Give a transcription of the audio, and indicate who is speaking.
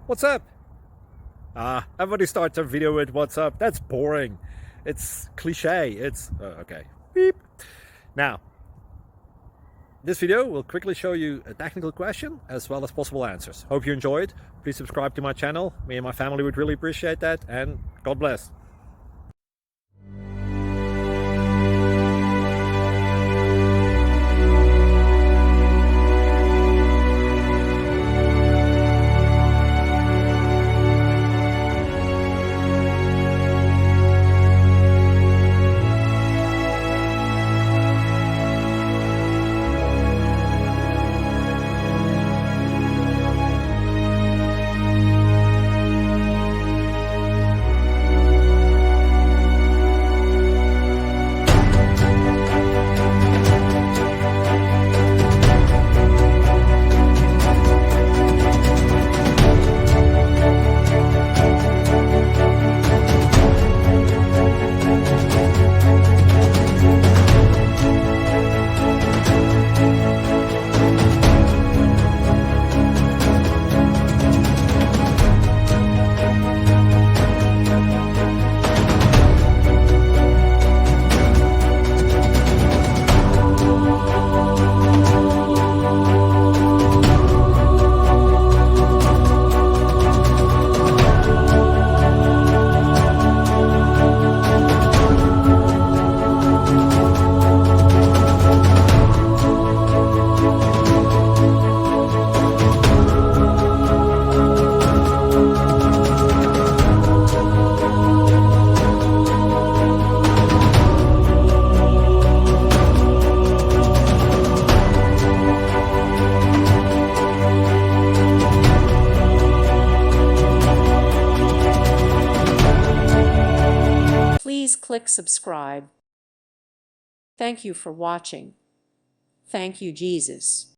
Speaker 1: What's up? Everybody starts a video with what's up. That's boring. It's cliche. It's okay. Beep. Now, this video will quickly show you a technical question as well as possible answers. Hope you enjoyed. Please subscribe to my channel. Me and my family would really appreciate that, and God bless.
Speaker 2: Please click subscribe. Thank you for watching. Thank you, Jesus.